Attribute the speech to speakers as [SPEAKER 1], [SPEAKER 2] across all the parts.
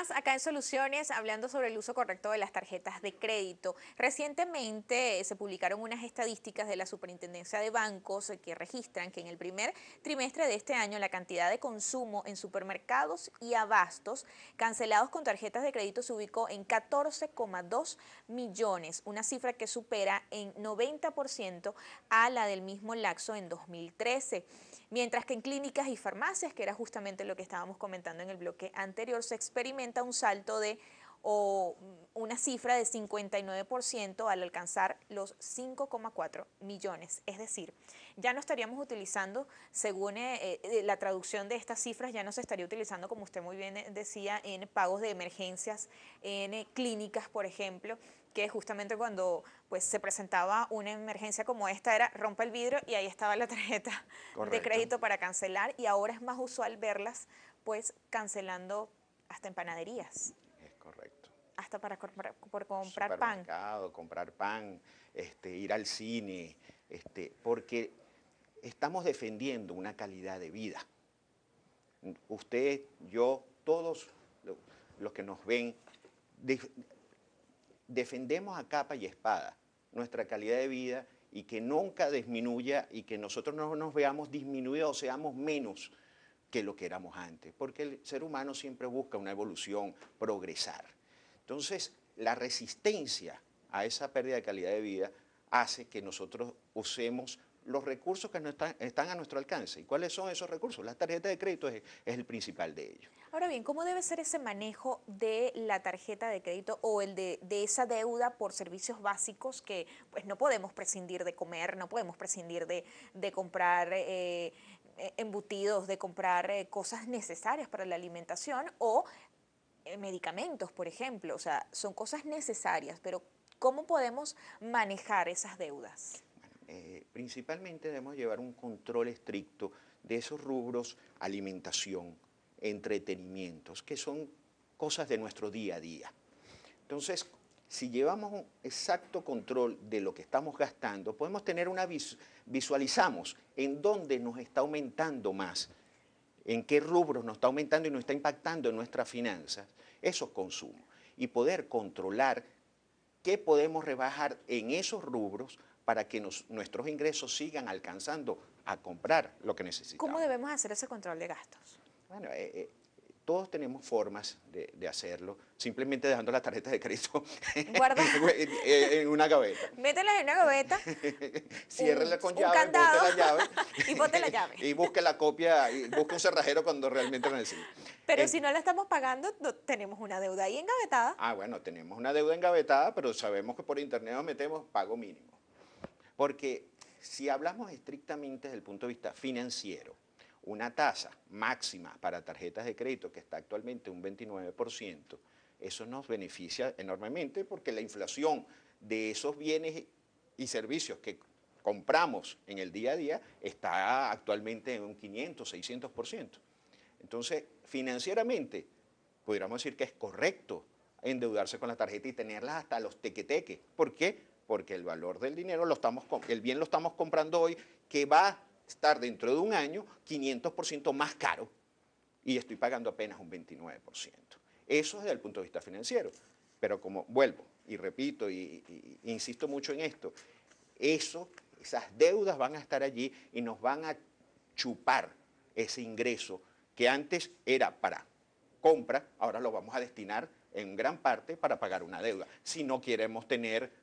[SPEAKER 1] más acá en Soluciones, hablando sobre el uso correcto de las tarjetas de crédito. Recientemente se publicaron unas estadísticas de la Superintendencia de Bancos que registran que en el primer trimestre de este año la cantidad de consumo en supermercados y abastos cancelados con tarjetas de crédito se ubicó en 14,2 millones, una cifra que supera en 90% a la del mismo lapso en 2013. Mientras que en clínicas y farmacias, que era justamente lo que estábamos comentando en el bloque anterior, se experimenta un salto de una cifra de 59% al alcanzar los 5,4 millones. Es decir, ya no estaríamos utilizando, según la traducción de estas cifras, ya no se estaría utilizando, como usted muy bien decía, en pagos de emergencias, en clínicas, por ejemplo, que justamente cuando pues se presentaba una emergencia como esta era rompe el vidrio y ahí estaba la tarjeta de crédito para cancelar, y ahora es más usual verlas pues cancelando hasta en panaderías.
[SPEAKER 2] Es correcto.
[SPEAKER 1] Hasta para comprar pan.
[SPEAKER 2] Supermercado, comprar pan, ir al cine, porque estamos defendiendo una calidad de vida. Usted, yo, todos los que nos ven, defendemos a capa y espada nuestra calidad de vida y que nunca disminuya y que nosotros no nos veamos disminuidos o seamos menos que lo que éramos antes, porque el ser humano siempre busca una evolución, progresar. Entonces, la resistencia a esa pérdida de calidad de vida hace que nosotros usemos los recursos que están a nuestro alcance. ¿Y cuáles son esos recursos? La tarjeta de crédito es el principal de ellos.
[SPEAKER 1] Ahora bien, ¿cómo debe ser ese manejo de la tarjeta de crédito o el de esa deuda por servicios básicos que pues no podemos prescindir de comer, no podemos prescindir de comprar embutidos, de comprar cosas necesarias para la alimentación o medicamentos, por ejemplo? O sea, son cosas necesarias, pero ¿cómo podemos manejar esas deudas?
[SPEAKER 2] Principalmente debemos llevar un control estricto de esos rubros: alimentación, entretenimientos, que son cosas de nuestro día a día. Entonces, si llevamos un exacto control de lo que estamos gastando, podemos tener visualizamos en dónde nos está aumentando más, en qué rubros nos está aumentando y nos está impactando en nuestras finanzas esos consumos, y poder controlar qué podemos rebajar en esos rubros para que nuestros ingresos sigan alcanzando a comprar lo que necesitamos.
[SPEAKER 1] ¿Cómo debemos hacer ese control de gastos?
[SPEAKER 2] Bueno, todos tenemos formas de hacerlo, simplemente dejando las tarjetas de crédito en una gaveta.
[SPEAKER 1] Mételas en una gaveta,
[SPEAKER 2] ciérrela con llave, bote la llave.
[SPEAKER 1] Y bote la llave.
[SPEAKER 2] Y busque la copia, y busque un cerrajero cuando realmente lo necesite.
[SPEAKER 1] Pero si no la estamos pagando, tenemos una deuda ahí engavetada.
[SPEAKER 2] Ah, bueno, tenemos una deuda engavetada, pero sabemos que por internet nos metemos pago mínimo. Porque si hablamos estrictamente desde el punto de vista financiero, una tasa máxima para tarjetas de crédito que está actualmente un 29%, eso nos beneficia enormemente porque la inflación de esos bienes y servicios que compramos en el día a día está actualmente en un 500, 600%. Entonces, financieramente, podríamos decir que es correcto endeudarse con la tarjeta y tenerlas hasta los tequeteques. ¿Por qué? Porque el valor del dinero, el bien lo estamos comprando hoy, que va a estar dentro de un año 500% más caro, y estoy pagando apenas un 29%. Eso es desde el punto de vista financiero. Pero como vuelvo y repito y insisto mucho en esto, esas deudas van a estar allí y nos van a chupar ese ingreso que antes era para compra, ahora lo vamos a destinar en gran parte para pagar una deuda, si no queremos tener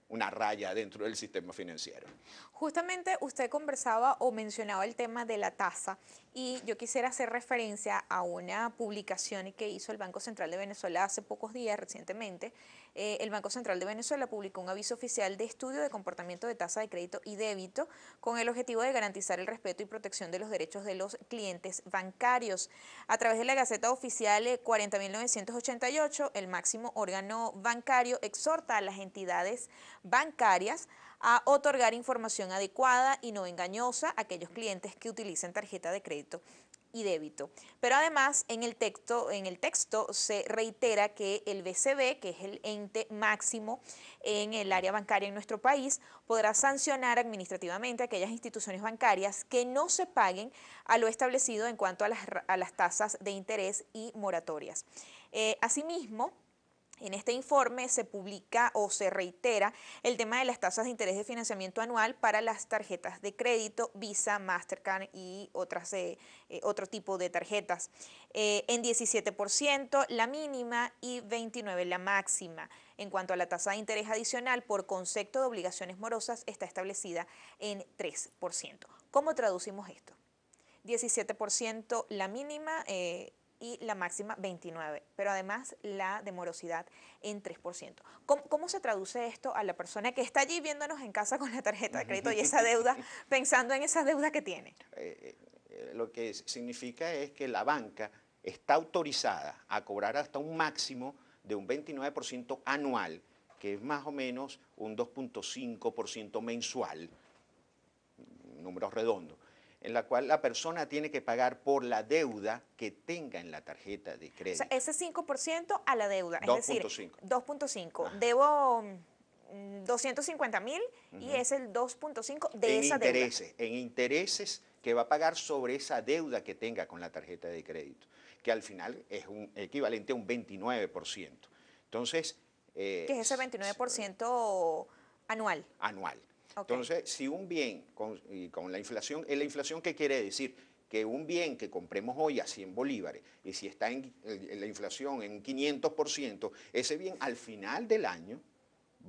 [SPEAKER 2] una raya dentro del sistema financiero.
[SPEAKER 1] Justamente usted conversaba o mencionaba el tema de la tasa, y yo quisiera hacer referencia a una publicación que hizo el Banco Central de Venezuela hace pocos días, recientemente. El Banco Central de Venezuela publicó un aviso oficial de estudio de comportamiento de tasa de crédito y débito con el objetivo de garantizar el respeto y protección de los derechos de los clientes bancarios. A través de la Gaceta Oficial 40.988, el máximo órgano bancario exhorta a las entidades bancarias a otorgar información adecuada y no engañosa a aquellos clientes que utilicen tarjeta de crédito y débito. Pero además en el texto se reitera que el BCB, que es el ente máximo en el área bancaria en nuestro país, podrá sancionar administrativamente a aquellas instituciones bancarias que no se paguen a lo establecido en cuanto a las tasas de interés y moratorias. Asimismo, en este informe se publica o se reitera el tema de las tasas de interés de financiamiento anual para las tarjetas de crédito, Visa, Mastercard y otro tipo de tarjetas. En 17% la mínima y 29% la máxima. En cuanto a la tasa de interés adicional por concepto de obligaciones morosas, está establecida en 3%. ¿Cómo traducimos esto? 17% la mínima y la máxima 29%, pero además la de morosidad en 3%. ¿Cómo se traduce esto a la persona que está allí viéndonos en casa con la tarjeta de crédito y esa deuda, pensando en esa deuda que tiene?
[SPEAKER 2] Lo que significa es que la banca está autorizada a cobrar hasta un máximo de un 29% anual, que es más o menos un 2.5% mensual, números redondos, en la cual la persona tiene que pagar por la deuda que tenga en la tarjeta de crédito.
[SPEAKER 1] O sea, ese 5% a la deuda, es decir, 2.5.
[SPEAKER 2] Ah.
[SPEAKER 1] Debo 250.000 y es el 2.5 de esa deuda.
[SPEAKER 2] En intereses que va a pagar sobre esa deuda que tenga con la tarjeta de crédito, que al final es un equivalente a un 29%. Entonces...
[SPEAKER 1] ¿qué es ese 29% anual?
[SPEAKER 2] Anual.
[SPEAKER 1] Okay.
[SPEAKER 2] Entonces, si un bien, con la inflación, ¿qué quiere decir? Que un bien que compremos hoy a 100 bolívares, y si está en la inflación en un 500%, ese bien al final del año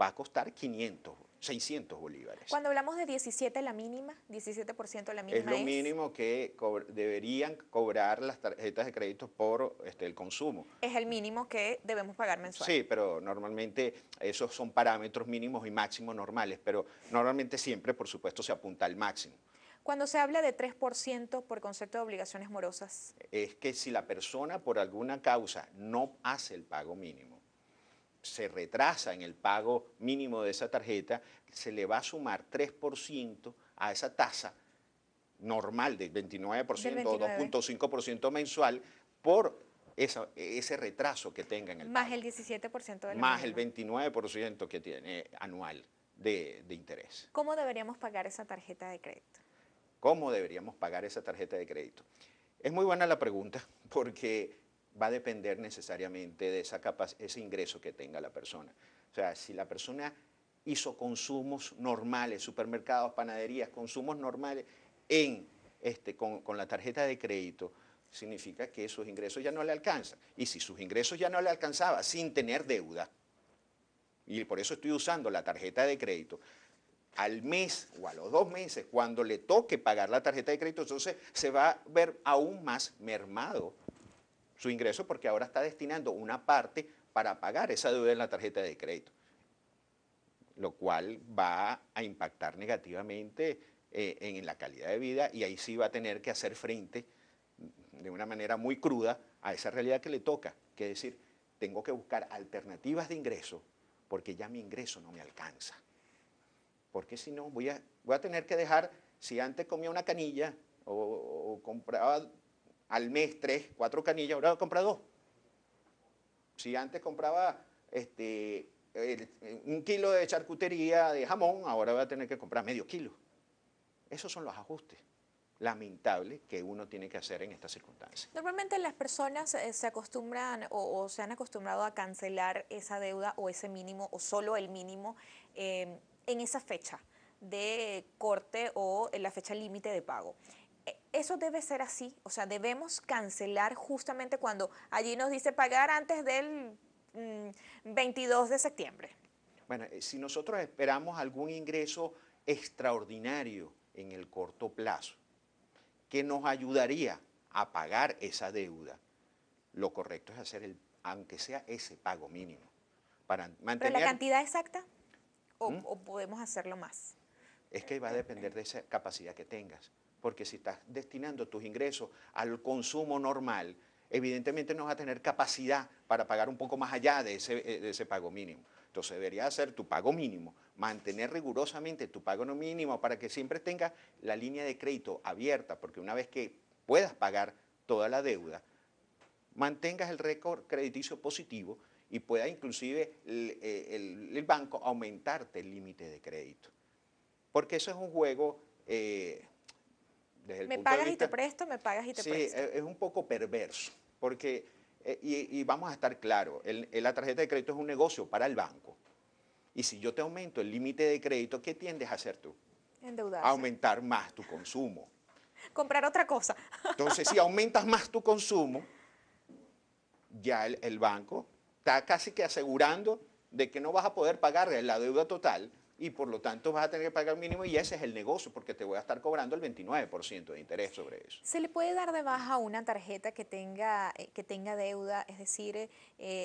[SPEAKER 2] va a costar 500, 600 bolívares.
[SPEAKER 1] Cuando hablamos de 17 la mínima, 17% la mínima
[SPEAKER 2] es lo mínimo que deberían cobrar las tarjetas de crédito por el consumo.
[SPEAKER 1] Es el mínimo que debemos pagar mensual.
[SPEAKER 2] Sí, pero normalmente esos son parámetros mínimos y máximos normales, pero normalmente siempre, por supuesto, se apunta al máximo.
[SPEAKER 1] Cuando se habla de 3% por concepto de obligaciones morosas.
[SPEAKER 2] Es que si la persona por alguna causa no hace el pago mínimo, se retrasa en el pago mínimo de esa tarjeta, se le va a sumar 3% a esa tasa normal del 29% o 2.5% mensual por ese retraso que tenga en el
[SPEAKER 1] más
[SPEAKER 2] pago.
[SPEAKER 1] El 17% de la
[SPEAKER 2] más
[SPEAKER 1] mínima.
[SPEAKER 2] El 29% que tiene anual de interés.
[SPEAKER 1] ¿Cómo deberíamos pagar esa tarjeta de crédito?
[SPEAKER 2] ¿Cómo deberíamos pagar esa tarjeta de crédito? Es muy buena la pregunta porque va a depender necesariamente de ese ingreso que tenga la persona. O sea, si la persona hizo consumos normales, supermercados, panaderías, consumos normales con la tarjeta de crédito, significa que sus ingresos ya no le alcanzan. Y si sus ingresos ya no le alcanzaba sin tener deuda, y por eso estoy usando la tarjeta de crédito, al mes o a los 2 meses, cuando le toque pagar la tarjeta de crédito, entonces se va a ver aún más mermado su ingreso porque ahora está destinando una parte para pagar esa deuda en la tarjeta de crédito, lo cual va a impactar negativamente en la calidad de vida y ahí sí va a tener que hacer frente de una manera muy cruda a esa realidad que le toca, que es decir, tengo que buscar alternativas de ingreso porque ya mi ingreso no me alcanza. Porque si no, voy a tener que dejar, si antes comía una canilla o compraba al mes 3, 4 canillas, ahora voy a comprar 2. Si antes compraba 1 kilo de charcutería de jamón, ahora voy a tener que comprar medio kilo. Esos son los ajustes lamentables que uno tiene que hacer en estas circunstancias.
[SPEAKER 1] Normalmente las personas se acostumbran o se han acostumbrado a cancelar esa deuda o ese mínimo o solo el mínimo en esa fecha de corte o en la fecha límite de pago. ¿Eso debe ser así? O sea, debemos cancelar justamente cuando allí nos dice pagar antes del 22 de septiembre.
[SPEAKER 2] Bueno, si nosotros esperamos algún ingreso extraordinario en el corto plazo, que nos ayudaría a pagar esa deuda, lo correcto es hacer, aunque sea ese pago mínimo. Para mantener...
[SPEAKER 1] ¿Pero la cantidad exacta o podemos hacerlo más?
[SPEAKER 2] Es que va a depender de esa capacidad que tengas, porque si estás destinando tus ingresos al consumo normal, evidentemente no vas a tener capacidad para pagar un poco más allá de ese pago mínimo. Entonces deberías hacer tu pago mínimo, mantener rigurosamente tu pago no mínimo para que siempre tengas la línea de crédito abierta, porque una vez que puedas pagar toda la deuda, mantengas el récord crediticio positivo y pueda inclusive el banco aumentarte el límite de crédito. Porque eso es un juego desde el punto de vista...
[SPEAKER 1] Me pagas y te presto, me pagas y te presto.
[SPEAKER 2] Sí, es un poco perverso, porque y vamos a estar claros, la tarjeta de crédito es un negocio para el banco. Y si yo te aumento el límite de crédito, ¿qué tiendes a hacer tú?
[SPEAKER 1] Endeudarse.
[SPEAKER 2] Aumentar más tu consumo.
[SPEAKER 1] Comprar otra cosa.
[SPEAKER 2] Entonces, si aumentas más tu consumo, ya el banco está casi que asegurando de que no vas a poder pagar la deuda total y por lo tanto vas a tener que pagar mínimo y ese es el negocio porque te voy a estar cobrando el 29% de interés sobre eso.
[SPEAKER 1] ¿Se le puede dar de baja una tarjeta que tenga deuda? Es decir,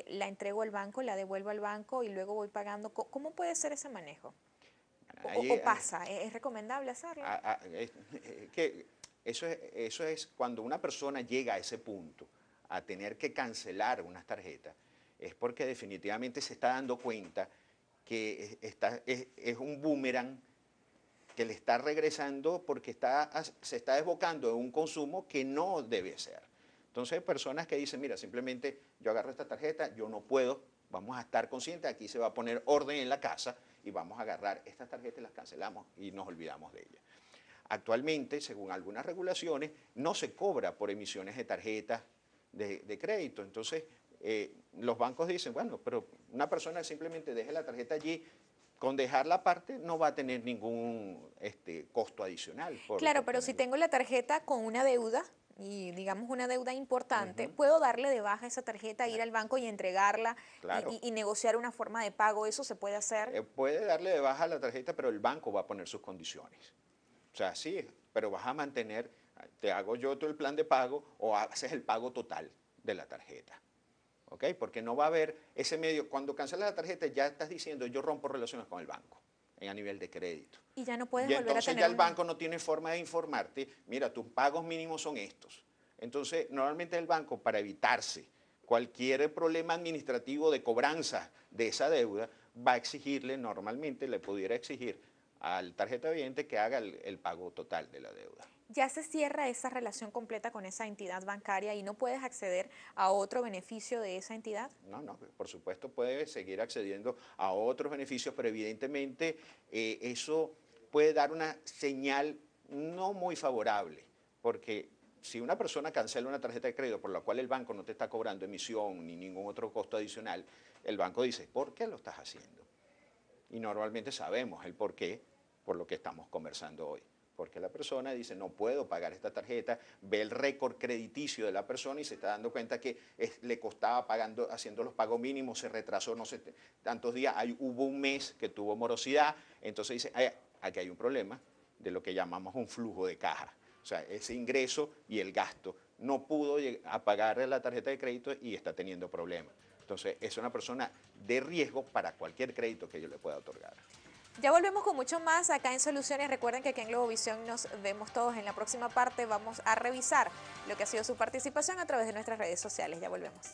[SPEAKER 1] la entrego al banco, la devuelvo al banco y luego voy pagando. ¿Cómo puede ser ese manejo? ¿O pasa? ¿Es recomendable hacerlo?
[SPEAKER 2] Que eso es cuando una persona llega a ese punto, a tener que cancelar unas tarjetas, es porque definitivamente se está dando cuenta que es un boomerang que le está regresando porque se está desbocando en un consumo que no debe ser. Entonces hay personas que dicen, mira, simplemente yo agarro esta tarjeta, yo no puedo, vamos a estar conscientes, aquí se va a poner orden en la casa y vamos a agarrar estas tarjetas y las cancelamos y nos olvidamos de ellas. Actualmente, según algunas regulaciones, no se cobra por emisiones de tarjetas de crédito. Entonces, los bancos dicen, bueno, pero una persona simplemente deje la tarjeta allí, con dejarla aparte no va a tener ningún costo adicional.
[SPEAKER 1] Claro, pero si tengo la tarjeta con una deuda, y digamos una deuda importante, ¿puedo darle de baja esa tarjeta, ir al banco y entregarla y negociar una forma de pago? ¿Eso se puede hacer?
[SPEAKER 2] Puede darle de baja la tarjeta, pero el banco va a poner sus condiciones. O sea, sí, pero vas a mantener, te hago yo todo el plan de pago o haces el pago total de la tarjeta. ¿Ok? Porque no va a haber ese medio, cuando cancelas la tarjeta ya estás diciendo yo rompo relaciones con el banco a nivel de crédito.
[SPEAKER 1] Y ya no puedes
[SPEAKER 2] y
[SPEAKER 1] volver a tener
[SPEAKER 2] entonces ya el banco no tiene forma de informarte, mira, tus pagos mínimos son estos. Entonces, normalmente el banco, para evitarse cualquier problema administrativo de cobranza de esa deuda, va a exigirle, normalmente le pudiera exigir al tarjeta vidente que haga el pago total de la deuda.
[SPEAKER 1] Ya se cierra esa relación completa con esa entidad bancaria y no puedes acceder a otro beneficio de esa entidad.
[SPEAKER 2] No, por supuesto puede seguir accediendo a otros beneficios, pero evidentemente eso puede dar una señal no muy favorable, porque si una persona cancela una tarjeta de crédito por la cual el banco no te está cobrando emisión ni ningún otro costo adicional, el banco dice, ¿por qué lo estás haciendo? Y normalmente sabemos el por qué, por lo que estamos conversando hoy. Porque la persona dice, no puedo pagar esta tarjeta, ve el récord crediticio de la persona y se está dando cuenta que le costaba haciendo los pagos mínimos, se retrasó no sé tantos días, hubo un mes que tuvo morosidad, entonces dice, aquí hay un problema de lo que llamamos un flujo de caja. O sea, ese ingreso y el gasto no pudo a pagar la tarjeta de crédito y está teniendo problemas. Entonces, es una persona de riesgo para cualquier crédito que yo le pueda otorgar.
[SPEAKER 1] Ya volvemos con mucho más acá en Soluciones. Recuerden que aquí en Globovisión nos vemos todos. En la próxima parte vamos a revisar lo que ha sido su participación a través de nuestras redes sociales. Ya volvemos.